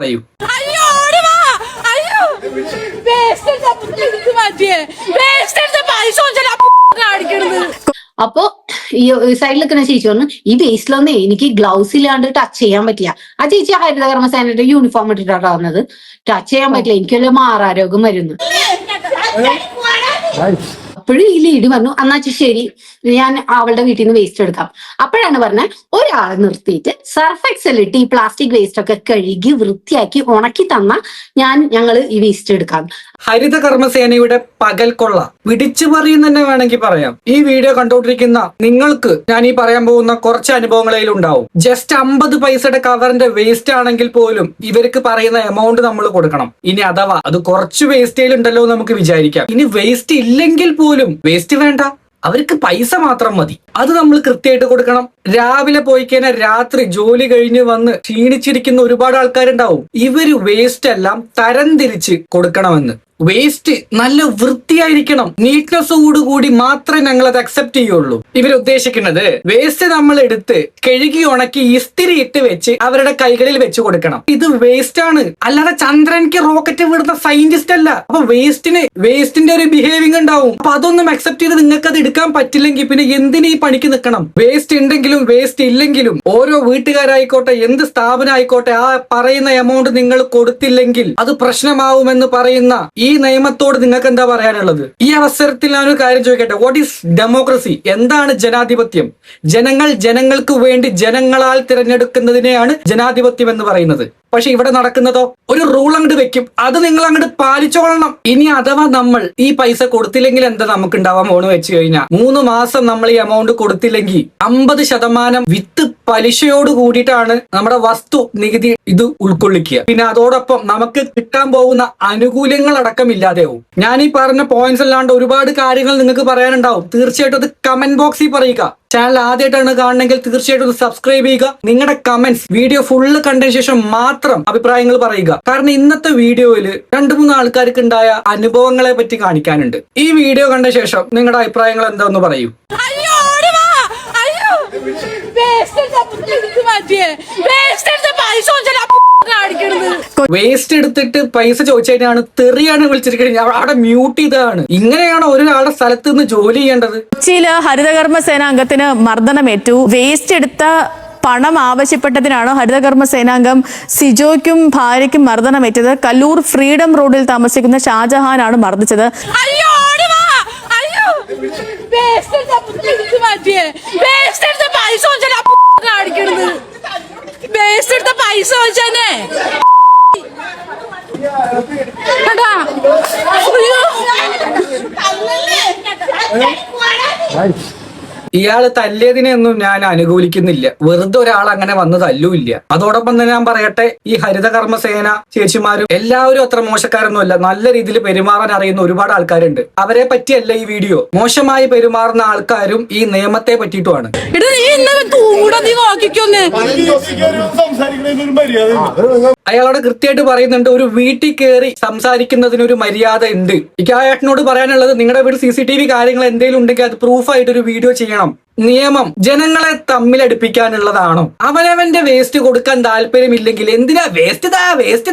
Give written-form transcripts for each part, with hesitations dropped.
പറയൂ. അപ്പൊ ഈ സൈഡിൽ നിൽക്കുന്ന ചേച്ചി പറഞ്ഞു ഈ വേസ്റ്റിലൊന്നേ എനിക്ക് ഗ്ലൗസ് ഇല്ലാണ്ട് ടച്ച് ചെയ്യാൻ പറ്റില്ല. ആ ചേച്ചി ഹരിതകർമ്മസേനയുടെ യൂണിഫോം ഇട്ടിട്ടാണ് വന്നത്. ടച്ച് ചെയ്യാൻ പറ്റില്ല, എനിക്കൊരു മാറാരോഗം വരുന്നു. അപ്പോഴും ഈ ലീഡ് പറഞ്ഞു എന്നാ ശരി ഞാൻ അവളുടെ വീട്ടിൽ നിന്ന് വേസ്റ്റ് എടുക്കാം. അപ്പോഴാണ് പറഞ്ഞത് ഒരാളെ നിർത്തിയിട്ട് സർഫ് എക്സൽ ഇട്ട് ഈ പ്ലാസ്റ്റിക് വേസ്റ്റ് ഒക്കെ കഴുകി വൃത്തിയാക്കി ഉണക്കി തന്ന ഞങ്ങള് ഈ വേസ്റ്റ് എടുക്കാം. ഹരിതകർമ്മസേനയുടെ പകൽക്കൊള്ള പിടിച്ചു പറയുന്ന തന്നെ വേണമെങ്കിൽ പറയാം. ഈ വീഡിയോ കണ്ടുകൊണ്ടിരിക്കുന്ന നിങ്ങൾക്ക് ഞാൻ ഈ പറയാൻ പോകുന്ന കുറച്ച് അനുഭവങ്ങളിൽ ഉണ്ടാവും. ജസ്റ്റ് 50 പൈസയുടെ കവറിന്റെ വേസ്റ്റ് ആണെങ്കിൽ പോലും ഇവർക്ക് പറയുന്ന എമൗണ്ട് നമ്മൾ കൊടുക്കണം. ഇനി അഥവാ അത് കുറച്ച് വേസ്റ്റേലുണ്ടല്ലോ നമുക്ക് വിചാരിക്കാം. ഇനി വേസ്റ്റ് ഇല്ലെങ്കിൽ പോലും വേസ്റ്റ് വേണ്ട, അവർക്ക് പൈസ മാത്രം മതി. അത് നമ്മൾ കൃത്യമായിട്ട് കൊടുക്കണം. രാവിലെ പോയി കഴിഞ്ഞാൽ രാത്രി ജോലി കഴിഞ്ഞ് വന്ന് ക്ഷീണിച്ചിരിക്കുന്ന ഒരുപാട് ആൾക്കാരുണ്ടാവും. ഇവര് വേസ്റ്റ് എല്ലാം തരംതിരിച്ച് കൊടുക്കണമെന്ന്. വേസ്റ്റ് നല്ല വൃത്തിയായിരിക്കണം, നീറ്റ്നെസ്സോടുകൂടി മാത്രമേ ഞങ്ങൾ അത് അക്സെപ്റ്റ് ചെയ്യുള്ളൂ. ഇവരുദ്ദേശിക്കുന്നത് വേസ്റ്റ് നമ്മൾ എടുത്ത് കഴുകി ഉണക്കി ഇസ്തിരി ഇട്ട് വെച്ച് അവരുടെ കൈകളിൽ വെച്ച് കൊടുക്കണം. ഇത് വേസ്റ്റ് ആണ്, അല്ലാതെ ചന്ദ്രനിക്ക് റോക്കറ്റ് വിടുന്ന സയന്റിസ്റ്റ് അല്ല. അപ്പൊ വേസ്റ്റിന്റെ ഒരു ബിഹേവിംഗ് ഉണ്ടാവും. അപ്പൊ അതൊന്നും അക്സെപ്റ്റ് ചെയ്ത് നിങ്ങൾക്ക് അത് എടുക്കാൻ പറ്റില്ലെങ്കിൽ പിന്നെ എന്തിനീ പണിക്ക് നിൽക്കണം? വേസ്റ്റ് ഉണ്ടെങ്കിലും വേസ്റ്റ് ഇല്ലെങ്കിലും ഓരോ വീട്ടുകാരായിക്കോട്ടെ എന്ത് സ്ഥാപനം ആയിക്കോട്ടെ ആ പറയുന്ന എമൗണ്ട് നിങ്ങൾ കൊടുത്തില്ലെങ്കിൽ അത് പ്രശ്നമാവുമെന്ന് പറയുന്ന ഈ നിയമത്തോട് നിങ്ങൾക്ക് എന്താ പറയാനുള്ളത്? ഈ അവസരത്തിൽ ഞാനൊരു കാര്യം ചോദിക്കട്ടെ, വാട്ട് ഈസ് ഡെമോക്രസി? എന്താണ് ജനാധിപത്യം? ജനങ്ങൾക്ക് വേണ്ടി ജനങ്ങളാൽ തിരഞ്ഞെടുക്കുന്നതിനെയാണ് ജനാധിപത്യം എന്ന് പറയുന്നത്. പക്ഷെ ഇവിടെ നടക്കുന്നതോ ഒരു റൂൾ അങ്ങോട്ട് വെക്കും, അത് നിങ്ങൾ അങ്ങോട്ട് പാലിച്ചോളണം. ഇനി അഥവാ നമ്മൾ ഈ പൈസ കൊടുത്തില്ലെങ്കിൽ എന്താ നമുക്ക് ഉണ്ടാവാൻ പോണ് വെച്ച് കഴിഞ്ഞാൽ 3 മാസം നമ്മൾ ഈ എമൗണ്ട് കൊടുത്തില്ലെങ്കിൽ 50% വിത്ത് പലിശയോട് കൂടിയിട്ടാണ് നമ്മുടെ വസ്തു നികുതി ഇത് ഉൾക്കൊള്ളിക്കുക. പിന്നെ അതോടൊപ്പം നമുക്ക് കിട്ടാൻ പോകുന്ന ആനുകൂല്യങ്ങൾ അടക്കം ഇല്ലാതെയാവും. ഞാൻ ഈ പറഞ്ഞ പോയിന്റ്സ് അല്ലാണ്ട് ഒരുപാട് കാര്യങ്ങൾ നിങ്ങൾക്ക് പറയാനുണ്ടാവും. തീർച്ചയായിട്ടും അത് കമന്റ് ബോക്സിൽ പറയുക. ചാനൽ ആദ്യമായിട്ടാണ് കാണണമെങ്കിൽ തീർച്ചയായിട്ടും ഒന്ന് സബ്സ്ക്രൈബ് ചെയ്യുക. നിങ്ങളുടെ കമന്റ്സ് വീഡിയോ ഫുള്ള് കണ്ടതിന് ശേഷം മാത്രം അഭിപ്രായങ്ങൾ പറയുക. കാരണം ഇന്നത്തെ വീഡിയോയിൽ 2-3 ആൾക്കാർക്ക് ഉണ്ടായ അനുഭവങ്ങളെ പറ്റി കാണിക്കാനുണ്ട്. ഈ വീഡിയോ കണ്ട ശേഷം നിങ്ങളുടെ അഭിപ്രായങ്ങൾ എന്താന്ന് പറയൂ. വേസ്റ്റ് എടുത്തിട്ട് പൈസ ചോദിച്ചതിനാണ് തെറിയാണ് വിളിച്ചിരിക്കുന്നത്. അവിടെ മ്യൂട്ട് ചെയ്തതാണ്. ഇങ്ങനെയാണോ ഒരാളുടെ സ്ഥലത്ത് നിന്ന് ജോലി ചെയ്യേണ്ടത്? കൊച്ചിയില് ഹരിതകർമ്മസേന അംഗത്തിന് മർദ്ദനമേറ്റു. വേസ്റ്റ് എടുത്ത പണം ആവശ്യപ്പെട്ടതിനാണ് ഹരിതകർമ്മ സേനാംഗം സിജോയ്ക്കും ഭാര്യയ്ക്കും മർദ്ദനമേറ്റത്. കല്ലൂർ ഫ്രീഡം റോഡിൽ താമസിക്കുന്ന ഷാജഹാനാണ് മർദ്ദിച്ചത്. ഇയാള് തല്ലിയതിനെയൊന്നും ഞാൻ അനുകൂലിക്കുന്നില്ല. വെറുതെ ഒരാൾ അങ്ങനെ വന്ന് തല്ലുമില്ല. അതോടൊപ്പം തന്നെ ഞാൻ പറയട്ടെ, ഈ ഹരിതകർമ്മസേന ചേച്ചിമാരും എല്ലാവരും അത്ര മോശക്കാരൊന്നുമല്ല. നല്ല രീതിയിൽ പെരുമാറാൻ അറിയുന്ന ഒരുപാട് ആൾക്കാരുണ്ട്. അവരെ പറ്റിയല്ല ഈ വീഡിയോ. മോശമായി പെരുമാറുന്ന ആൾക്കാരും ഈ നിയമത്തെ പറ്റിയിട്ടുമാണ്. അയാളോട് കൃത്യമായിട്ട് പറയുന്നുണ്ട്, ഒരു വീട്ടിൽ കയറി സംസാരിക്കുന്നതിനൊരു മര്യാദ ഉണ്ട്. ഇക്കായേട്ടനോട് പറയാനുള്ളത്, നിങ്ങളുടെ വീട് CCTV കാര്യങ്ങൾ എന്തെങ്കിലും ഉണ്ടെങ്കിൽ അത് പ്രൂഫായിട്ട് ഒരു വീഡിയോ ചെയ്യണം. നിയമം ജനങ്ങളെ തമ്മിലടുപ്പിക്കാനുള്ളതാണോ? അവനവന്റെ വേസ്റ്റ് കൊടുക്കാൻ താല്പര്യമില്ലെങ്കിൽ എന്തിനാ വേസ്റ്റ്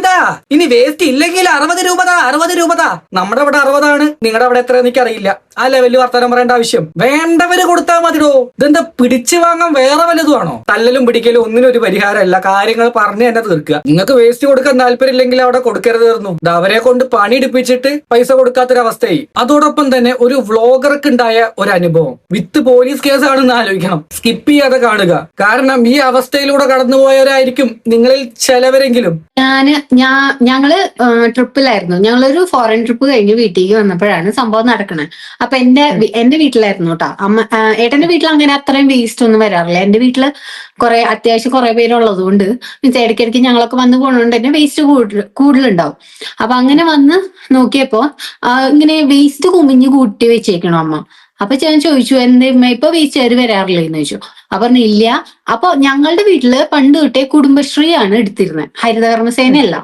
താ. ഇനി വേസ്റ്റ് ഇല്ലെങ്കിൽ 60 രൂപ താ. നമ്മുടെ അവിടെ 60 നിങ്ങളുടെ അവിടെ എത്ര എനിക്കറിയില്ല. ആ ലെവലിൽ വർത്തമാനം പറയേണ്ട ആവശ്യം വേണ്ടവര് കൊടുത്താൽ മതിയോ? ഇതെന്താ പിടിച്ചു വാങ്ങാൻ വേറെ വല്ലതുമാണോ? തല്ലലും പിടിക്കലും ഒന്നിനും ഒരു പരിഹാരമല്ല. കാര്യങ്ങൾ പറഞ്ഞു തന്നെ തീർക്കുക. നിങ്ങൾക്ക് വേസ്റ്റ് കൊടുക്കാൻ താല്പര്യമില്ലെങ്കിൽ അവിടെ കൊടുക്കരുത് തീർന്നു. അവരെ കൊണ്ട് പണിയെടുപ്പിച്ചിട്ട് പൈസ കൊടുക്കാത്തൊരവസ്ഥയായി. അതോടൊപ്പം തന്നെ ഒരു വ്ളോഗർക്ക് ഉണ്ടായ ഒരു അനുഭവം വിത്ത് പോലീസ് കേസാണെന്ന് ആലോചിക്കണം. സ്കിപ്പ് ചെയ്യാതെ കാണുക. കാരണം ഈ അവസ്ഥയിലൂടെ കടന്നുപോയവരായിരിക്കും നിങ്ങളിൽ ചിലവരെങ്കിലും. ഞങ്ങള് ട്രിപ്പിലായിരുന്നു. ഞങ്ങളൊരു ഫോറിൻ ട്രിപ്പ് കഴിഞ്ഞ് വീട്ടിലേക്ക് വന്നപ്പോഴാണ് സംഭവം നടക്കണത്. അപ്പൊ എന്റെ വീട്ടിലായിരുന്നു കേട്ടോ. ഏട്ടന്റെ വീട്ടിൽ അങ്ങനെ അത്രയും വേസ്റ്റ് ഒന്നും വരാറില്ല. എന്റെ വീട്ടില് അത്യാവശ്യം കുറെ പേരുള്ളത് കൊണ്ട് ഇടയ്ക്കിടയ്ക്ക് ഞങ്ങളൊക്കെ വന്ന് പോണോണ്ട് തന്നെ വേസ്റ്റ് കൂടുതലുണ്ടാവും. അപ്പൊ അങ്ങനെ വന്ന് നോക്കിയപ്പോ ഇങ്ങനെ വേസ്റ്റ് കുമിഞ്ഞ് കൂട്ടി വെച്ചേക്കണോ അമ്മ. അപ്പൊ ഞാൻ ചോദിച്ചു എന്താ ഇപ്പൊ വേസ്റ്റുകാർ വരാറില്ല എന്ന് ചോദിച്ചു. അപ്പൊ ഇല്ല. അപ്പൊ ഞങ്ങളുടെ വീട്ടില് പണ്ട് തൊട്ടേ കുടുംബശ്രീയാണ് എടുത്തിരുന്നത്, ഹരിതകർമ്മസേനയല്ല.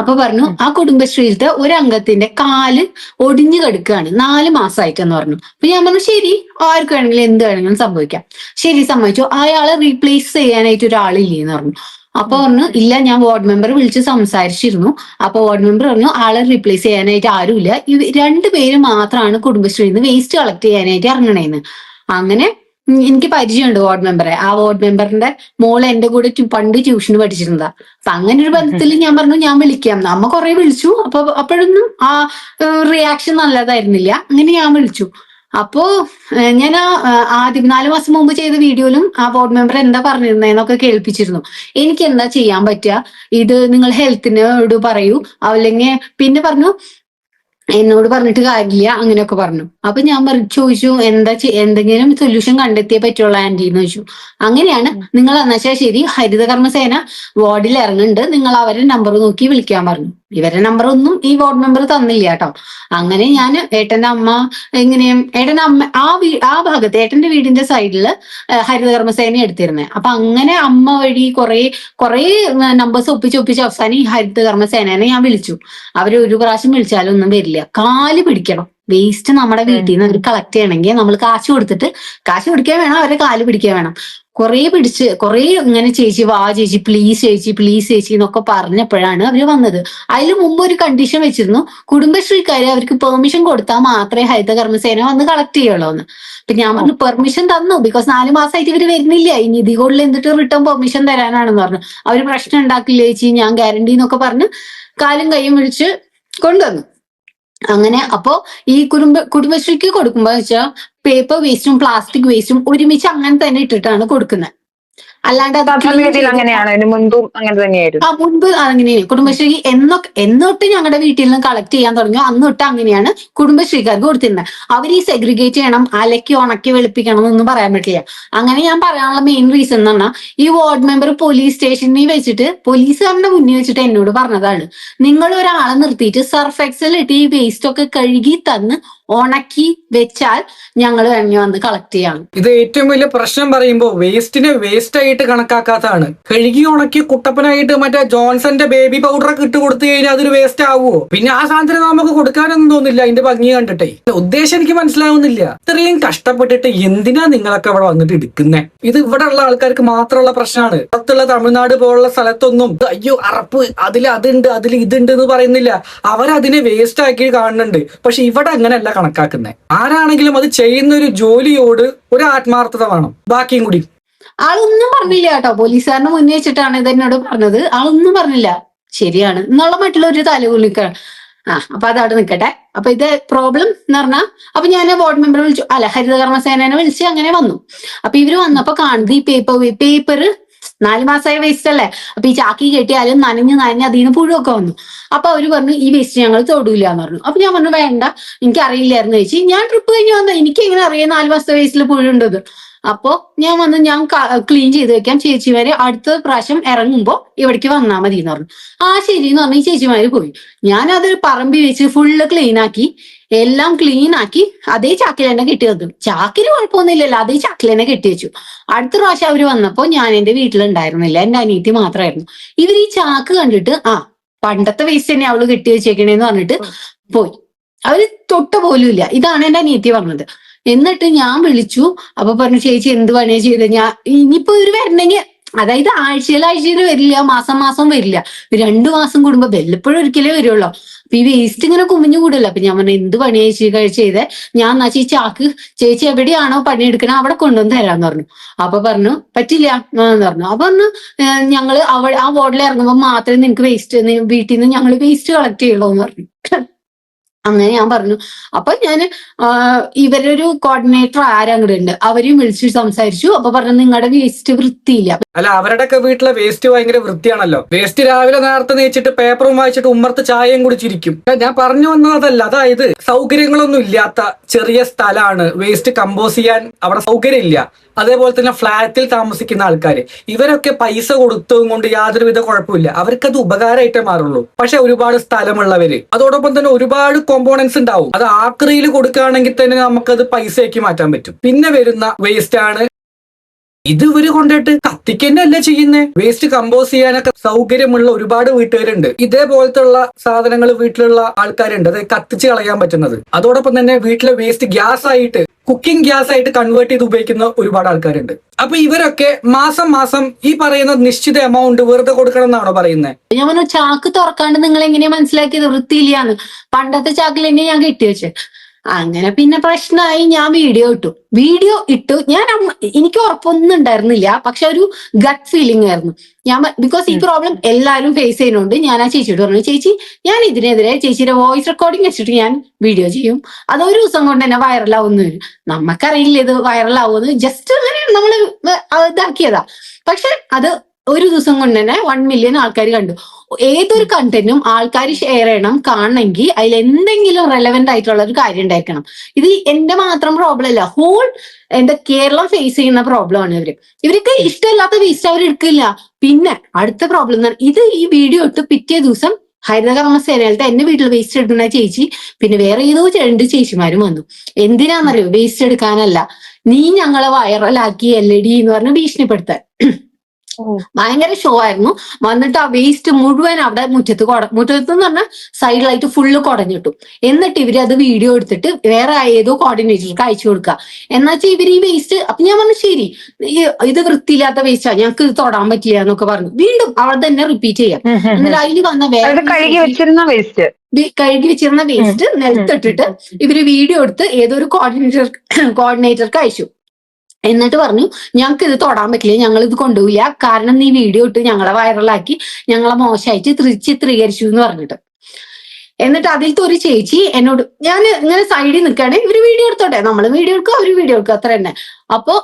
അപ്പൊ പറഞ്ഞു ആ കുടുംബശ്രീയിലത്തെ ഒരു അംഗത്തിന്റെ കാല് ഒടിഞ്ഞു കിടക്കുകയാണ് 4 മാസമായിട്ടെന്ന് പറഞ്ഞു. അപ്പൊ ഞാൻ പറഞ്ഞു ശരി, ആർക്ക് വേണമെങ്കിലും എന്ത് വേണമെങ്കിലും സംഭവിക്കാം. ശരി സമ്മതിച്ചു. അയാളെ റീപ്ലേസ് ചെയ്യാനായിട്ട് ഒരാളില്ലേന്ന് പറഞ്ഞു. അപ്പൊ പറഞ്ഞു ഇല്ല, ഞാൻ വാർഡ് മെമ്പർ വിളിച്ച് സംസാരിച്ചിരുന്നു. അപ്പൊ വാർഡ് മെമ്പർ പറഞ്ഞു ആളെ റീപ്ലേസ് ചെയ്യാനായിട്ട് ആരുമില്ല, രണ്ടുപേര് മാത്രമാണ് കുടുംബശ്രീയിൽ നിന്ന് വേസ്റ്റ് കളക്ട് ചെയ്യാനായിട്ട് ഇറങ്ങണേന്ന്. അങ്ങനെ എനിക്ക് പരിചയമുണ്ട് വാർഡ് മെമ്പറെ. ആ വാർഡ് മെമ്പറിന്റെ മോള് എന്റെ കൂടെ പണ്ട് ട്യൂഷന് പഠിച്ചിരുന്നതാ. അപ്പൊ അങ്ങനെ ഒരു ബന്ധത്തിൽ ഞാൻ പറഞ്ഞു ഞാൻ വിളിക്കാം. അമ്മ കുറെ വിളിച്ചു, അപ്പോഴൊന്നും ആ റിയാക്ഷൻ നല്ലതായിരുന്നില്ല. അങ്ങനെ ഞാൻ വിളിച്ചു. അപ്പോ ഞാൻ ആദ്യം 4 മാസം മുമ്പ് ചെയ്ത വീഡിയോയിലും ആ വാർഡ് മെമ്പർ എന്താ പറഞ്ഞിരുന്നതെന്നൊക്കെ കേൾപ്പിച്ചിരുന്നു. എനിക്ക് എന്താ ചെയ്യാൻ പറ്റുക, ഇത് നിങ്ങൾ ഹെൽത്തിനോട് പറയൂ, അല്ലെങ്കിൽ പിന്നെ പറഞ്ഞു എന്നോട് പറഞ്ഞിട്ട് കാര്യമില്ല, അങ്ങനെയൊക്കെ പറഞ്ഞു. അപ്പൊ ഞാൻ ചോദിച്ചു എന്തെങ്കിലും സൊല്യൂഷൻ കണ്ടെത്തിയേ പറ്റുള്ള ആന്റി എന്ന് ചോദിച്ചു. അങ്ങനെയാണ് നിങ്ങൾ എന്നുവെച്ചാൽ ശരി, ഹരിതകർമ്മസേന വാർഡിൽ ഇറങ്ങുന്നുണ്ട്, നിങ്ങൾ അവരുടെ നമ്പർ നോക്കി വിളിക്കാൻ പറഞ്ഞു. ഇവരുടെ നമ്പർ ഒന്നും ഈ വാർഡ് മെമ്പർ തന്നില്ല കേട്ടോ. അങ്ങനെ ഞാൻ ഏട്ടന്റെ അമ്മ എങ്ങനെയും ഏട്ടന്റെ അമ്മ ആ ഭാഗത്ത് ഏട്ടന്റെ വീടിന്റെ സൈഡില് ഹരിതകർമ്മസേന എടുത്തിരുന്നത്. അപ്പൊ അങ്ങനെ അമ്മ വഴി കുറെ നമ്പേഴ്സ് ഒപ്പിച്ച് അവസാനം ഈ ഹരിതകർമ്മസേനനെ ഞാൻ വിളിച്ചു. അവര് ഒരു പ്രാവശ്യം വിളിച്ചാലും ഒന്നും വരില്ല. കാല് പിടിക്കണം. വേസ്റ്റ് നമ്മുടെ വീട്ടിൽ നിന്ന് അവർ കളക്ട് ചെയ്യണമെങ്കിൽ നമ്മൾ കാശ് കൊടുക്കാൻ വേണം, അവരെ കാല് പിടിക്കാൻ വേണം. കുറെ ഇങ്ങനെ ചേച്ചി വാ ചേച്ചി പ്ലീസ് ചേച്ചി എന്നൊക്കെ പറഞ്ഞപ്പോഴാണ് അവര് വന്നത്. അതിന് മുമ്പ് ഒരു കണ്ടീഷൻ വെച്ചിരുന്നു, കുടുംബശ്രീക്കാര് അവർക്ക് പെർമിഷൻ കൊടുത്താൽ മാത്രമേ ഹരിതകർമ്മസേന വന്ന് കളക്ട് ചെയ്യുള്ളൂ എന്ന്. അപ്പൊ ഞാൻ പറഞ്ഞു പെർമിഷൻ തന്നു, ബിക്കോസ് 4 മാസമായിട്ട് ഇവര് വരുന്നില്ല, ഇനി ഇതി കൂടുതൽ എന്നിട്ട് റിട്ടേൺ പെർമിഷൻ തരാനാണെന്ന് പറഞ്ഞു. അവര് പ്രശ്നം ഉണ്ടാക്കില്ല ചേച്ചി, ഞാൻ ഗ്യാരണ്ടി എന്നൊക്കെ പറഞ്ഞ് കാലും കൈയും വിളിച്ച് കൊണ്ടുവന്നു. അങ്ങനെ അപ്പോ ഈ കുടുംബശ്രീക്ക് കൊടുക്കുമ്പോ വെച്ചാൽ പേപ്പർ വേസ്റ്റും പ്ലാസ്റ്റിക് വേസ്റ്റും ഒരുമിച്ച് അങ്ങനെ തന്നെ ഇട്ടിട്ടാണ് കൊടുക്കുന്നത്. അല്ലാണ്ട് അങ്ങനെയാണ് മുൻപും അങ്ങനെ തന്നെയായിരുന്നു. മുൻപ് അങ്ങനെയാണ് കുടുംബശ്രീ എന്നൊട്ട് ഞങ്ങളുടെ വീട്ടിൽ നിന്ന് കളക്ട് ചെയ്യാൻ തുടങ്ങിയോ അന്നൊട്ട് അങ്ങനെയാണ് കുടുംബശ്രീക്കാർക്ക് കൊടുത്തിരുന്നത്. അവർ ഈ സെഗ്രിഗേറ്റ് ചെയ്യണം, അലക്കി ഉണക്കി വെളുപ്പിക്കണം എന്നൊന്നും പറയാൻ പറ്റില്ല. അങ്ങനെ ഞാൻ പറയാനുള്ള മെയിൻ റീസൺ എന്ന് പറഞ്ഞാൽ ഈ വാർഡ് മെമ്പർ പോലീസ് സ്റ്റേഷനിൽ വെച്ചിട്ട് പോലീസുകാരന്റെ മുന്നിൽ വെച്ചിട്ട് എന്നോട് പറഞ്ഞതാണ്, നിങ്ങൾ ഒരാളെ നിർത്തിയിട്ട് സർഫ് എക്സൽ ഇട്ട് ഈ വേസ്റ്റ് ഒക്കെ കഴുകി തന്ന് ഉണക്കി വെച്ചാൽ ഞങ്ങൾ വേണമെങ്കിൽ വന്ന് കളക്ട് ചെയ്യാം. ഇത് ഏറ്റവും വലിയ പ്രശ്നം പറയുമ്പോൾ വേസ്റ്റിനെ വേസ്റ്റ് ആയിട്ട് കണക്കാക്കാത്തതാണ്. കഴുകി ഉണക്കി കുട്ടപ്പനായിട്ട് മറ്റേ ജോൺസന്റെ ബേബി പൗഡറൊക്കെ ഇട്ട് കൊടുത്തു കഴിഞ്ഞാൽ അതൊരു വേസ്റ്റ് ആവുമോ? പിന്നെ ആ സാധനത്തിന് നമുക്ക് കൊടുക്കാനൊന്നും തോന്നില്ല അതിന്റെ ഭംഗി കണ്ടിട്ടേ. ഉദ്ദേശം എനിക്ക് മനസ്സിലാവുന്നില്ല. ഇത്രയും കഷ്ടപ്പെട്ടിട്ട് എന്തിനാ നിങ്ങളൊക്കെ ഇവിടെ വന്നിട്ട് എടുക്കുന്നേ? ഇത് ഇവിടെ ഉള്ള ആൾക്കാർക്ക് മാത്രമുള്ള പ്രശ്നമാണ്. പുറത്തുള്ള തമിഴ്നാട് പോലുള്ള സ്ഥലത്തൊന്നും അയ്യോ അറപ്പ് അതിൽ അതുണ്ട് അതിൽ ഇതുണ്ട് എന്ന് പറയുന്നില്ല. അവരതിനെ വേസ്റ്റ് ആക്കി കാണുന്നുണ്ട്. പക്ഷെ ഇവിടെ അങ്ങനെയല്ല കണക്കാക്കുന്നത്. ആരാണെങ്കിലും അത് ചെയ്യുന്ന ഒരു ജോലിയോട് ഒരു ആത്മാർത്ഥത വേണം. ബാക്കിയും കൂടി ആളൊന്നും പറഞ്ഞില്ല കേട്ടോ. പോലീസുകാരനെ മുന്നേ വെച്ചിട്ടാണ് ഇതെന്നോട് പറഞ്ഞത്. ആളൊന്നും പറഞ്ഞില്ല. ശരിയാണ് എന്നുള്ള മറ്റുള്ള ഒരു തലകുലിക്കാണ്. അപ്പൊ അതവിടെ നിൽക്കട്ടെ. അപ്പൊ ഇത് പ്രോബ്ലം എന്ന് പറഞ്ഞാൽ അപ്പൊ ഞാൻ വാർഡ് മെമ്പറെ വിളിച്ചു, ഹരിതകർമ്മസേനനെ വിളിച്ച് അങ്ങനെ വന്നു. അപ്പൊ ഇവര് വന്നപ്പോ കാണുന്നത് ഈ പേപ്പർ 4 മാസമായ വേസ്റ്റ് അല്ലേ. അപ്പൊ ഈ ചാക്കി കെട്ടിയാലും നനഞ്ഞ് അതിന് പുഴുവൊക്കെ വന്നു. അപ്പൊ അവര് പറഞ്ഞു ഈ വേസ്റ്റ് ഞങ്ങൾ തൊടൂല എന്ന് പറഞ്ഞു. അപ്പൊ ഞാൻ പറഞ്ഞു വേണ്ട, എനിക്ക് അറിയില്ലായിരുന്നു ചേച്ചി, ഞാൻ ട്രിപ്പ് കഴിഞ്ഞ് വന്ന എനിക്ക് എങ്ങനെ അറിയാം 4 മാസത്തെ വേസ്റ്റിൽ പുഴുണ്ടത്. അപ്പോ ഞാൻ ക്ലീൻ ചെയ്ത് വെക്കാം, ചേച്ചിമാര് അടുത്ത പ്രാവശ്യം ഇറങ്ങുമ്പോ ഇവിടേക്ക് വന്നാൽ മതി എന്ന് പറഞ്ഞു. ശരി എന്ന് പറഞ്ഞ് ഈ ചേച്ചിമാര് പോയി. ഞാനത് പറമ്പി വെച്ച് ഫുള്ള് ക്ലീൻ ആക്കി, എല്ലാം ക്ലീൻ ആക്കി അതേ ചാക്കിൽ തന്നെ കെട്ടി വെച്ചു. ചാക്കിന് കുഴപ്പമൊന്നുമില്ലല്ലോ, അതേ ചാക്കിൽ തന്നെ കെട്ടി വെച്ചു. അടുത്ത പ്രാവശ്യം അവര് വന്നപ്പോ ഞാൻ എന്റെ വീട്ടിലുണ്ടായിരുന്നില്ല, എന്റെ അനിയത്തി മാത്രമായിരുന്നു. ഇവർ ഈ ചാക്ക് കണ്ടിട്ട് പണ്ടത്തെ വേസ്റ്റ് തന്നെ അവള് കെട്ടി വെച്ചേക്കണേന്ന് പറഞ്ഞിട്ട് പോയി. അവര് തൊട്ട പോലും ഇല്ല. ഇതാണ് എന്റെ അനിയത്തി പറഞ്ഞത്. എന്നിട്ട് ഞാൻ വിളിച്ചു. അപ്പൊ പറഞ്ഞു ചേച്ചി എന്ത് പണിയാ ചെയ്ത്, ഞാൻ ഇനിയിപ്പോ ഇവര് വരണമെങ്കിൽ അതായത് ആഴ്ചയിൽ വരില്ല, മാസം വരില്ല, 2 മാസം കൂടുമ്പോ വല്ലപ്പോഴും ഒരിക്കലേ വരുള്ളൂ. അപ്പൊ ഈ വേസ്റ്റ് ഇങ്ങനെ കുമിഞ്ഞു കൂടല്ലോ. അപ്പൊ ഞാൻ പറഞ്ഞു എന്ത് പണിയാ ചെയ്തേ, ഞാൻ എന്നാ ഈ ചാക്ക് ചേച്ചി എവിടെയാണോ പണിയെടുക്കണേ അവിടെ കൊണ്ടുവന്ന് തരാന്ന് പറഞ്ഞു. അപ്പൊ പറഞ്ഞു പറ്റില്ല എന്ന് പറഞ്ഞു. അപ്പൊ പറഞ്ഞു ഞങ്ങള് ആ വാർഡിൽ ഇറങ്ങുമ്പോ മാത്രമേ നിനക്ക് വേസ്റ്റ് വീട്ടിൽ നിന്ന് ഞങ്ങൾ വേസ്റ്റ് കളക്ട് ചെയ്യുള്ളൂ എന്ന് പറഞ്ഞു. അങ്ങനെ ഞാൻ പറഞ്ഞു. അപ്പൊ ഞാൻ ഇവരൊരു കോർഡിനേറ്റർ ആരങ്ങടെ ഉണ്ട്, അവരെയും വിളിച്ച് സംസാരിച്ചു. അപ്പൊ പറഞ്ഞു നിങ്ങളുടെ വേസ്റ്റ് വൃത്തിയില്ല. അല്ല അവരുടെയൊക്കെ വീട്ടിലെ വേസ്റ്റ് ഭയങ്കര വൃത്തിയാണല്ലോ. വേസ്റ്റ് രാവിലെ നേരത്തെ നീച്ചിട്ട് പേപ്പറും വായിച്ചിട്ട് ഉമ്മർത്ത് ചായയും കുടിച്ചിരിക്കും. ഞാൻ പറഞ്ഞു വന്നതല്ല, അതായത് സൗകര്യങ്ങളൊന്നും ഇല്ലാത്ത ചെറിയ സ്ഥലമാണ്, വേസ്റ്റ് കമ്പോസ് ചെയ്യാൻ അവിടെ സൗകര്യം ഇല്ല. അതേപോലെ തന്നെ ഫ്ലാറ്റിൽ താമസിക്കുന്ന ആൾക്കാർ ഇവരൊക്കെ പൈസ കൊടുത്തതും കൊണ്ട് യാതൊരുവിധ കുഴപ്പമില്ല, അവർക്കത് ഉപകാരമായിട്ടേ മാറുള്ളൂ. പക്ഷെ ഒരുപാട് സ്ഥലമുള്ളവര് അതോടൊപ്പം തന്നെ ഒരുപാട് കോമ്പോണൻസ് ഉണ്ടാവും. അത് ആക്രിയിൽ കൊടുക്കുകയാണെങ്കിൽ തന്നെ നമുക്കത് പൈസയാക്കി മാറ്റാൻ പറ്റും. പിന്നെ വരുന്ന വേസ്റ്റ് ആണ് ഇത് ഇവര് കൊണ്ടിട്ട് കത്തിക്കന്നല്ലേ ചെയ്യുന്നേ. വേസ്റ്റ് കമ്പോസ് ചെയ്യാനൊക്കെ സൗകര്യമുള്ള ഒരുപാട് വീട്ടുകാരുണ്ട്. ഇതേപോലത്തെ ഉള്ള സാധനങ്ങൾ വീട്ടിലുള്ള ആൾക്കാരുണ്ട്, അത് കത്തിച്ച് കളയാൻ പറ്റുന്നത്. അതോടൊപ്പം തന്നെ വീട്ടിലെ വേസ്റ്റ് ഗ്യാസ് ആയിട്ട്, കുക്കിംഗ് ഗ്യാസ് ആയിട്ട് കൺവേർട്ട് ചെയ്ത് ഉപയോഗിക്കുന്ന ഒരുപാട് ആൾക്കാരുണ്ട്. അപ്പൊ ഇവരൊക്കെ മാസം മാസം ഈ പറയുന്ന നിശ്ചിത എമൗണ്ട് വെറുതെ കൊടുക്കണം എന്നാണോ പറയുന്നത്? ഞാൻ പറഞ്ഞു ചാക്ക് തുറക്കാണ്ട് നിങ്ങൾ എങ്ങനെയാ മനസ്സിലാക്കിയത് വൃത്തിയില്ലാന്ന്? പണ്ടത്തെ ചാക്കിൽ തന്നെ ഞാൻ കെട്ടിവെച്ച്. അങ്ങനെ പിന്നെ പ്രശ്നമായി. ഞാൻ വീഡിയോ ഇട്ടു. എനിക്ക് ഉറപ്പൊന്നും ഉണ്ടായിരുന്നില്ല, പക്ഷെ ഒരു ഗട്ട് ഫീലിംഗ് ആയിരുന്നു. ബിക്കോസ് ഈ പ്രോബ്ലം എല്ലാവരും ഫേസ് ചെയ്യുന്നുണ്ട്. ഞാൻ ആ ചേച്ചിയോട് പറഞ്ഞു, ചേച്ചി ഞാൻ ഇതിനെതിരെ ചേച്ചിയുടെ വോയിസ് റെക്കോർഡിംഗ് വെച്ചിട്ട് ഞാൻ വീഡിയോ ചെയ്യും, അതൊരു ദിവസം കൊണ്ട് തന്നെ വൈറലാവുന്നു. നമുക്കറിയില്ല ഇത് വൈറലാവുമെന്ന്, ജസ്റ്റ് അങ്ങനെ നമ്മൾ ഇതാക്കിയതാ. പക്ഷെ അത് ഒരു ദിവസം കൊണ്ട് തന്നെ 1 മില്യൺ ആൾക്കാർ കണ്ടു. ഏതൊരു കണ്ടന്റും ആൾക്കാർ ഷെയർ ചെയ്യണം, കാണണമെങ്കിൽ അതിൽ എന്തെങ്കിലും റെലവെന്റ് ആയിട്ടുള്ള ഒരു കാര്യം ഉണ്ടായിരിക്കണം. ഇത് എന്റെ മാത്രം പ്രോബ്ലം അല്ല, ഹോൾ കേരളം ഫേസ് ചെയ്യുന്ന പ്രോബ്ലം ആണ്. ഇവർക്ക് ഇഷ്ടമില്ലാത്ത വേസ്റ്റ് അവർ എടുക്കില്ല. പിന്നെ അടുത്ത പ്രോബ്ലം എന്ന് പറഞ്ഞാൽ, ഇത് ഈ വീഡിയോ ഇട്ട് പിറ്റേ ദിവസം ഹരിതകർമ്മസേനയിലത്തെ എന്റെ വീട്ടിൽ വേസ്റ്റ് എടുക്കുന്ന ചേച്ചി, പിന്നെ വേറെ ഏതോ 2 ചേച്ചിമാരും വന്നു. എന്തിനാന്നറിയോ? വേസ്റ്റ് എടുക്കാനല്ല, നീ ഞങ്ങളെ വൈറലാക്കി LED എന്ന് പറഞ്ഞ് ഭീഷണിപ്പെടുത്താൻ. ഭയങ്കര ഷോ ആയിരുന്നു. വന്നിട്ട് ആ വേസ്റ്റ് മുഴുവൻ അവിടെ മുറ്റത്ത് എന്ന് പറഞ്ഞാൽ സൈഡിലായിട്ട് ഫുള്ള് കുടഞ്ഞിട്ടു. എന്നിട്ട് ഇവര് അത് വീഡിയോ എടുത്തിട്ട് വേറെ ഏതോ കോർഡിനേറ്റർക്ക് അയച്ചു കൊടുക്കുക. എന്നുവെച്ചാൽ ഇവര് ഈ വേസ്റ്റ്, അപ്പൊ ഞാൻ പറഞ്ഞു ശരി ഇത് വൃത്തിയില്ലാത്ത വേസ്റ്റാ, ഞങ്ങൾക്ക് ഇത് തൊടാൻ പറ്റില്ല എന്നൊക്കെ പറഞ്ഞു. വീണ്ടും അവിടെ തന്നെ റിപ്പീറ്റ് ചെയ്യാം. എന്നിട്ട് അതിൽ വന്ന വേറെ കഴുകി വെച്ചിരുന്ന വേസ്റ്റ് നിലത്തിട്ടിട്ട് ഇവര് വീഡിയോ എടുത്ത് ഏതൊരു കോർഡിനേറ്റർക്ക് അയച്ചു. എന്നിട്ട് പറഞ്ഞു ഞങ്ങൾക്ക് ഇത് തൊടാൻ പറ്റില്ല, ഞങ്ങൾ ഇത് കൊണ്ടുപോയില്ല, കാരണം നീ വീഡിയോ ഇട്ട് ഞങ്ങളെ വൈറലാക്കി, ഞങ്ങളെ മോശമായിട്ട് ചിത്രീകരിച്ചു എന്ന് പറഞ്ഞിട്ട്. എന്നിട്ട് അതിലത്തെ ഒരു ചേച്ചി എന്നോട്, ഞാൻ ഇങ്ങനെ സൈഡിൽ നിൽക്കുകയാണ്, ഇവര് വീഡിയോ എടുത്തോട്ടെ, നമ്മൾ വീഡിയോ എടുക്കുക അവര് വീഡിയോ എടുക്കുക, അത്ര തന്നെ. അപ്പൊ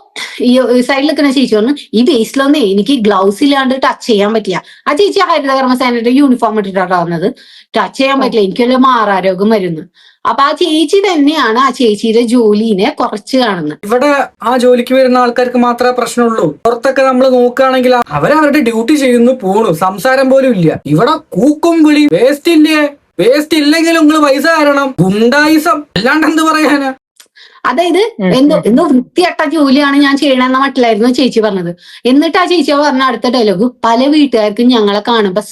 ഈ സൈഡിൽ നിൽക്കുന്ന ചേച്ചി പറഞ്ഞു, ഈ വേസ്റ്റിലൊന്നേ എനിക്ക് ഗ്ലൗസ് ഇല്ലാണ്ട് ടച്ച് ചെയ്യാൻ പറ്റില്ല. ആ ചേച്ചി ഹരിതകർമ്മസേനയുടെ യൂണിഫോം ഇട്ടിട്ടാണ് വന്നത്. ടച്ച് ചെയ്യാൻ പറ്റില്ല, എനിക്കൊരു മാറാരോഗം വരുന്നു. അപ്പൊ ആ ചേച്ചി തന്നെയാണ് ആ ചേച്ചിയുടെ ജോലിനെ കുറച്ച് കാണുന്നത്. ഇവിടെ ആ ജോലിക്ക് വരുന്ന ആൾക്കാർക്ക് മാത്രമേ പ്രശ്നമുള്ളൂ. പുറത്തൊക്കെ നമ്മൾ നോക്കുകയാണെങ്കിൽ അവരവരുടെ ഡ്യൂട്ടി ചെയ്യുന്നു, പോണു, സംസാരം പോലും ഇല്ല. ഇവിടെ കൂക്കും വിളി, വേസ്റ്റ് ഇല്ലേ, വേസ്റ്റ് ഇല്ലെങ്കിലും നിങ്ങൾ പൈസ തരണം, ഗുണ്ടായിസം, അല്ലാണ്ട് എന്ത് പറയാനാ? അതായത് എന്തോ വൃത്തിയട്ട ജോലിയാണ് ഞാൻ ചെയ്യണമെന്ന മട്ടിലായിരുന്നു ചേച്ചി പറഞ്ഞത്. എന്നിട്ട് ആ ചേച്ചി പറഞ്ഞ അടുത്ത ഡയലോഗ്, പല വീട്ടുകാർക്കും ഞങ്ങളെ കാണുമ്പോ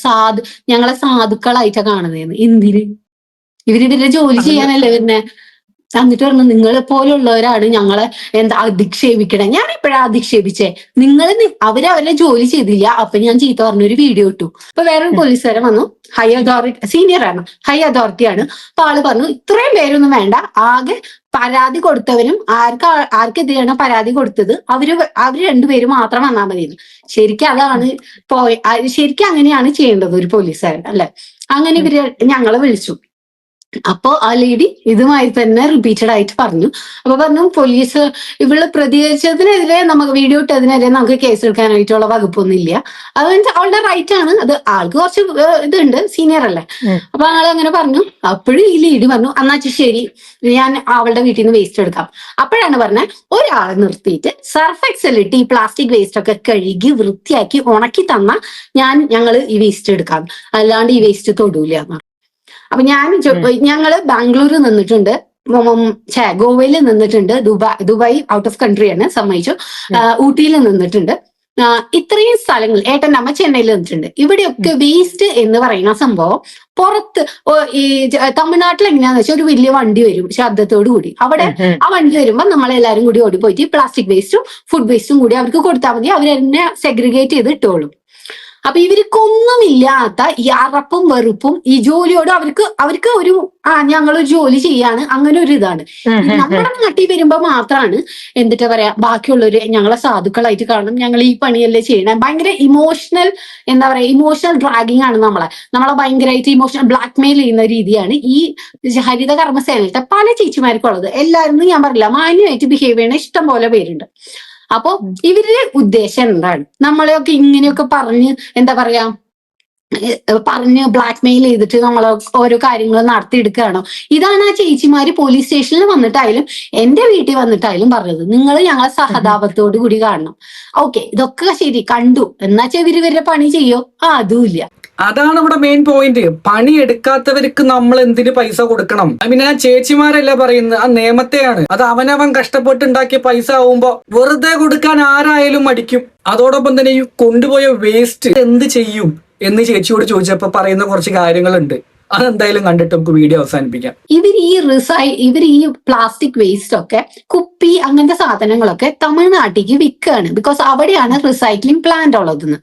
ഞങ്ങളെ സാധുക്കളായിട്ടാ കാണുന്നതെന്ന്. എന്തിന്? ഇവരിതിന്റെ ജോലി ചെയ്യാനല്ലേ പിന്നെ. എന്നിട്ട് പറഞ്ഞു നിങ്ങളെ പോലുള്ളവരാണ് ഞങ്ങളെ അധിക്ഷേപിക്കണേ. ഞാൻ എപ്പോഴാ അധിക്ഷേപിച്ചേ? അവരവരുടെ ജോലി ചെയ്തില്ല, അപ്പൊ ഞാൻ ചീത്ത പറഞ്ഞൊരു വീഡിയോ ഇട്ടു. അപ്പൊ വേറൊരു പോലീസുകാരൻ വന്നു, ഹൈ അതോറിറ്റി, സീനിയർ ആണ്, ഹൈ അതോറിറ്റിയാണ്. അപ്പൊ ആള് പറഞ്ഞു ഇത്രയും പേരൊന്നും വേണ്ട, ആകെ പരാതി കൊടുത്തവരും ആർക്കെതിരെയാണ് പരാതി കൊടുത്തത് അവര് 2 പേര് മാത്രം വന്നാൽ മതിയെന്ന്. ശരിക്കും അതാണ് ശരിക്കും അങ്ങനെയാണ് ചെയ്യേണ്ടത് ഒരു പോലീസുകാരൻ, അല്ലെ? അങ്ങനെ ഇവര് ഞങ്ങളെ വിളിച്ചു. അപ്പോ ആ ലേഡി ഇതുമായി തന്നെ റിപ്പീറ്റഡ് ആയിട്ട് പറഞ്ഞു. അപ്പൊ പറഞ്ഞു പോലീസ് ഇവള് പ്രതികരിച്ചതിനെതിരെ, നമുക്ക് വീഡിയോ ഇട്ടതിനെതിരെ നമുക്ക് കേസ് എടുക്കാനായിട്ടുള്ള വകുപ്പൊന്നും ഇല്ല, അത് അവളുടെ റൈറ്റ് ആണ്, അത് ആൾക്ക് കുറച്ച് ഇതുണ്ട്, സീനിയർ അല്ലേ. അപ്പൊ ആള് അങ്ങനെ പറഞ്ഞു. അപ്പോഴും ഈ ലേഡി പറഞ്ഞു എന്നാച്ചാ ശരി ഞാൻ അവളുടെ വീട്ടിൽ നിന്ന് വേസ്റ്റ് എടുക്കാം. അപ്പോഴാണ് പറഞ്ഞത് ഒരാളെ നിർത്തിയിട്ട് സർഫ് എക്സൽ ഇട്ട് ഈ പ്ലാസ്റ്റിക് വേസ്റ്റ് ഒക്കെ കഴുകി വൃത്തിയാക്കി ഉണക്കി തന്ന ഞങ്ങൾ ഈ വേസ്റ്റ് എടുക്കാം, അല്ലാണ്ട് ഈ വേസ്റ്റ് തൊടൂല എന്ന്. അപ്പൊ ഞങ്ങള് ബാംഗ്ലൂർ നിന്നിട്ടുണ്ട്, ഗോവയിൽ നിന്നിട്ടുണ്ട്, ദുബായ് ഔട്ട് ഓഫ് കൺട്രിയാണ്, സമ്മതിച്ചു. ഊട്ടിയിൽ നിന്നിട്ടുണ്ട്. ഇത്രയും സ്ഥലങ്ങൾ, ഏട്ടൻ്റെ അമ്മ ചെന്നൈയിൽ നിന്നിട്ടുണ്ട്. ഇവിടെയൊക്കെ വേസ്റ്റ് എന്ന് പറയുന്ന സംഭവം പുറത്ത് ഈ തമിഴ്നാട്ടിൽ എങ്ങനെയാന്ന് വെച്ചാൽ ഒരു വലിയ വണ്ടി വരും ശബ്ദത്തോടു കൂടി. അവിടെ ആ വണ്ടി വരുമ്പോൾ നമ്മളെല്ലാരും കൂടി ഓടി പോയിട്ട് പ്ലാസ്റ്റിക് വേസ്റ്റും ഫുഡ് വേസ്റ്റും കൂടി അവർക്ക് കൊടുത്താൽ മതി, അവരെന്നെ സെഗ്രിഗേറ്റ് ചെയ്ത് ഇട്ടോളും. അപ്പൊ ഇവർക്കൊന്നുമില്ലാത്ത ഈ അറപ്പും വെറുപ്പും ഈ ജോലിയോട് അവർക്ക് ഒരു ഞങ്ങളൊരു ജോലി ചെയ്യാണ്, അങ്ങനെ ഒരു ഇതാണ്. നമ്മുടെ നാട്ടിൽ വരുമ്പോ മാത്രമാണ് എന്നിട്ട് പറയാ ബാക്കിയുള്ളവര് ഞങ്ങളെ സാധുക്കളായിട്ട് കാണും, ഞങ്ങൾ ഈ പണിയല്ലേ ചെയ്യണേ. ഭയങ്കര ഇമോഷണൽ ഇമോഷണൽ ഡ്രാഗിങ് ആണ് നമ്മളെ ഭയങ്കരമായിട്ട് ഇമോഷണൽ ബ്ലാക്ക്മെയിൽ ചെയ്യുന്ന രീതിയാണ് ഈ ഹരിത കർമ്മസേനയിലത്തെ പല ചേച്ചിമാർക്കുള്ളത്. എല്ലാവരും ഞാൻ പറയില്ല, മാന്യമായിട്ട് ബിഹേവ് ചെയ്യണ ഇഷ്ടം പോലെ പേരുണ്ട്. അപ്പൊ ഇവരുടെ ഉദ്ദേശം എന്താണ്? നമ്മളെയൊക്കെ ഇങ്ങനെയൊക്കെ പറഞ്ഞ് ബ്ലാക്ക്മെയിൽ ചെയ്തിട്ട് നമ്മളെ ഓരോ കാര്യങ്ങൾ നടത്തിയെടുക്കുകയാണോ? ഇതാണ് ആ ചേച്ചിമാര് പോലീസ് സ്റ്റേഷനിൽ വന്നിട്ടായാലും എന്റെ വീട്ടിൽ വന്നിട്ടായാലും പറഞ്ഞത്. നിങ്ങൾ ഞങ്ങളെ സഹതാപത്തോടു കൂടി കാണണം. ഓക്കെ, ഇതൊക്കെ ശരി കണ്ടു, എന്നാച്ചാ ഇവരുടെ പണി ചെയ്യോ? അതുമില്ല. അതാണ് ഇവിടെ മെയിൻ പോയിന്റ്. പണി എടുക്കാത്തവർക്ക് നമ്മൾ എന്തിന് പൈസ കൊടുക്കണം? പിന്നെ ആ ചേച്ചിമാരല്ല പറയുന്നത്, ആ നിയമത്തെയാണ്. അത് അവനവൻ കഷ്ടപ്പെട്ടുണ്ടാക്കിയ പൈസ ആവുമ്പോ വെറുതെ കൊടുക്കാൻ ആരായാലും മടിക്കും. അതോടൊപ്പം തന്നെ ഈ കൊണ്ടുപോയ വേസ്റ്റ് എന്ത് ചെയ്യും എന്ന് ചേച്ചിയോട് ചോദിച്ചപ്പോ പറയുന്ന കുറച്ച് കാര്യങ്ങളുണ്ട്. അതെന്തായാലും കണ്ടിട്ട് നമുക്ക് വീഡിയോ അവസാനിപ്പിക്കാം. ഇവർ ഈ പ്ലാസ്റ്റിക് വേസ്റ്റ് ഒക്കെ, കുപ്പി അങ്ങനത്തെ സാധനങ്ങളൊക്കെ തമിഴ്നാട്ടിലേക്ക് വിൽക്കുകയാണ്. ബിക്കോസ് അവിടെയാണ് റീസൈക്ലിംഗ് പ്ലാന്റ് ഉള്ളതെന്ന്.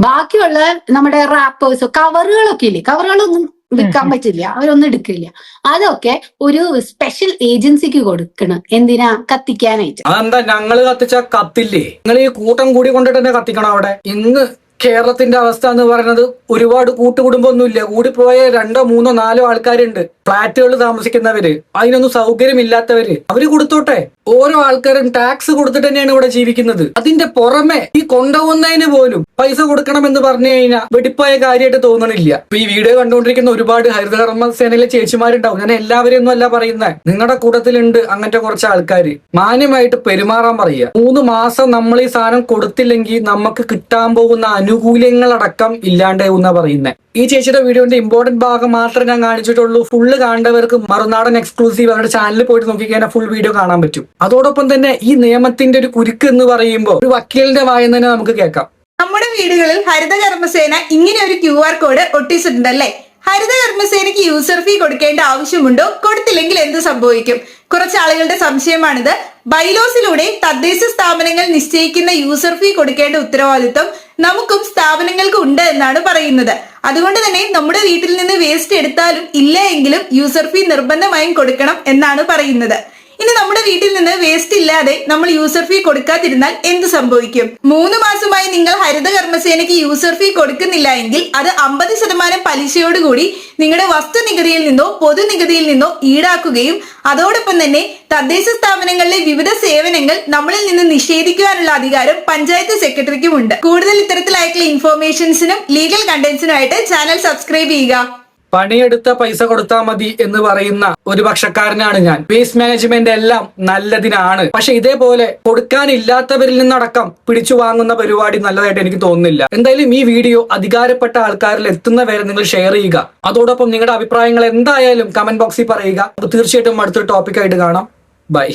ബാക്കിയുള്ള നമ്മുടെ റാപ്പേഴ്സോ കവറുകളൊക്കെ ഇല്ലേ, കവറുകളൊന്നും വിൽക്കാൻ പറ്റില്ല, അവരൊന്നും എടുക്കില്ല. അതൊക്കെ ഒരു സ്പെഷ്യൽ ഏജൻസിക്ക് കൊടുക്കണം. എന്തിനാ? കത്തിക്കാനായിട്ട്. അതെന്താ ഞങ്ങള് കത്തിച്ച കത്തില്ലേ? നിങ്ങൾ ഈ കൂട്ടം കൂടി കൊണ്ടിട്ട് തന്നെ കത്തിക്കണം അവിടെ. ഇന്ന് കേരളത്തിന്റെ അവസ്ഥ എന്ന് പറയുന്നത് ഒരുപാട് കൂട്ടുകുടുംബമൊന്നുമില്ല. കൂടിപ്പോയ 2, 3, 4 ആൾക്കാരുണ്ട്. ഫ്ളാറ്റുകളിൽ താമസിക്കുന്നവര്, അതിനൊന്നും സൗകര്യമില്ലാത്തവര്, അവര് കൊടുത്തോട്ടെ. ഓരോ ആൾക്കാരും ടാക്സ് കൊടുത്തിട്ട് തന്നെയാണ് ഇവിടെ ജീവിക്കുന്നത്. അതിന്റെ പുറമെ ഈ കൊണ്ടുപോകുന്നതിന് പോലും പൈസ കൊടുക്കണം എന്ന് പറഞ്ഞു കഴിഞ്ഞാൽ വെടിപ്പായ കാര്യമായിട്ട് തോന്നണില്ല. ഈ വീഡിയോ കണ്ടുകൊണ്ടിരിക്കുന്ന ഒരുപാട് ഹരിതകർമ്മ സേനയിലെ ചേച്ചിമാരുണ്ടാവും. ഞാൻ എല്ലാവരെയും ഒന്നും അല്ല പറയുന്നത്, നിങ്ങളുടെ കൂട്ടത്തിലുണ്ട് അങ്ങനത്തെ കുറച്ച് ആൾക്കാര്. മാന്യമായിട്ട് പെരുമാറാൻ പറയുക. 3 മാസം നമ്മൾ ഈ സാധനം കൊടുത്തില്ലെങ്കിൽ നമുക്ക് കിട്ടാൻ പോകുന്ന ആനുകൂല്യങ്ങളടക്കം ഇല്ലാണ്ടാവുന്ന പറയുന്നത്. ഈ ചേച്ചിയുടെ വീഡിയോന്റെ ഇമ്പോർട്ടന്റ് ഭാഗം മാത്രമേ ഞാൻ കാണിച്ചിട്ടുള്ളൂ. ഫുള്ള് കാണേണ്ടവർക്ക് മറുനാടൻ എക്സ്ക്ലൂസീവ് അവരുടെ ചാനലിൽ പോയിട്ട് നോക്കിക്കഴിഞ്ഞാൽ ഫുൾ വീഡിയോ കാണാൻ പറ്റും. അതോടൊപ്പം തന്നെ ഈ നിയമത്തിന്റെ ഒരു കുരുക്ക് എന്ന് പറയുമ്പോൾ ഒരു വക്കീലിന്റെ വായിൽ തന്നെ നമുക്ക് കേൾക്കാം. നമ്മുടെ വീടുകളിൽ ഹരിതകർമ്മസേന ഇങ്ങനെ ഒരു QR കോഡ് ഒട്ടിച്ചിട്ടുണ്ടല്ലേ? ഹരിതകർമ്മസേനയ്ക്ക് യൂസർ ഫീ കൊടുക്കേണ്ട ആവശ്യമുണ്ടോ? കൊടുത്തില്ലെങ്കിൽ എന്ത് സംഭവിക്കും? കുറച്ച് ആളുകളുടെ സംശയമാണിത്. ബൈലോസിലൂടെ തദ്ദേശ സ്ഥാപനങ്ങൾ നിശ്ചയിക്കുന്ന യൂസർ ഫീ കൊടുക്കേണ്ട ഉത്തരവാദിത്വം നമുക്കും സ്ഥാപനങ്ങൾക്കും ഉണ്ട് എന്നാണ് പറയുന്നത്. അതുകൊണ്ട് തന്നെ നമ്മുടെ വീട്ടിൽ നിന്ന് വേസ്റ്റ് എടുത്താലും ഇല്ല എങ്കിലും യൂസർ ഫീ നിർബന്ധമായും കൊടുക്കണം എന്നാണ് പറയുന്നത്. ഇനി നമ്മുടെ വീട്ടിൽ നിന്ന് വേസ്റ്റ് ഇല്ലാതെ നമ്മൾ യൂസർ ഫീ കൊടുക്കാതിരുന്നാൽ എന്ത് സംഭവിക്കും? 3 മാസമായി നിങ്ങൾ ഹരിതകർമ്മസേനയ്ക്ക് യൂസർ ഫീ കൊടുക്കുന്നില്ല എങ്കിൽ അത് 50% പലിശയോടുകൂടി നിങ്ങളുടെ വസ്തുനികുതിയിൽ നിന്നോ പൊതുനികുതിയിൽ നിന്നോ ഈടാക്കുകയും അതോടൊപ്പം തന്നെ തദ്ദേശ സ്ഥാപനങ്ങളിലെ വിവിധ സേവനങ്ങൾ നമ്മളിൽ നിന്ന് നിഷേധിക്കുവാനുള്ള അധികാരം പഞ്ചായത്ത് സെക്രട്ടറിക്കുമുണ്ട്. കൂടുതൽ ഇത്തരത്തിലായിട്ടുള്ള ഇൻഫോർമേഷൻസിനും ലീഗൽ കണ്ടന്റ്സിനുമായിട്ട് ചാനൽ സബ്സ്ക്രൈബ് ചെയ്യുക. പണിയെടുത്ത പൈസ കൊടുത്താൽ മതി എന്ന് പറയുന്ന ഒരു പക്ഷക്കാരനാണ് ഞാൻ. വേസ്റ്റ് മാനേജ്മെന്റ് എല്ലാം നല്ലതിനാണ്. പക്ഷെ ഇതേപോലെ കൊടുക്കാനില്ലാത്തവരിൽ നിന്നടക്കം പിടിച്ചു വാങ്ങുന്ന പരിപാടി നല്ലതായിട്ട് എനിക്ക് തോന്നുന്നില്ല. എന്തായാലും ഈ വീഡിയോ അധികാരപ്പെട്ട ആൾക്കാരിൽ എത്തുന്നവരെ നിങ്ങൾ ഷെയർ ചെയ്യുക. അതോടൊപ്പം നിങ്ങളുടെ അഭിപ്രായങ്ങൾ എന്തായാലും കമന്റ് ബോക്സിൽ പറയുക. തീർച്ചയായിട്ടും അടുത്തൊരു ടോപ്പിക്കായിട്ട് കാണാം. ബൈ.